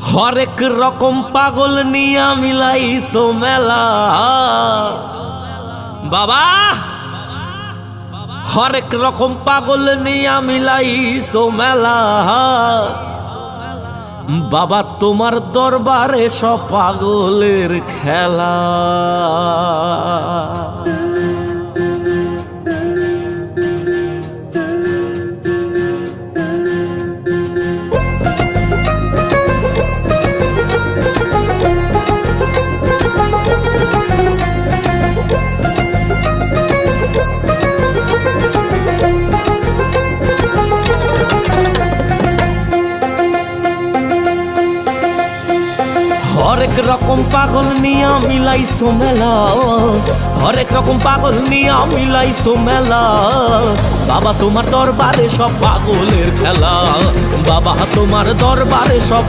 হরেক রকম পাগল নিয়া মিলাইছো মেলা বাবা, হরেক রকম পাগল নিয়া মিলাইছো মেলা বাবা, তোমার দরবারে সব পাগলের খেলা। হরেক রকম পাগল নিয়া মিলাইছো মেলা, হরেক রকম পাগল নিয়া মিলাইছো মেলা বাবা, তোমার দরবারে সব পাগলের খেলা। বাবা তোমার দরবারে সব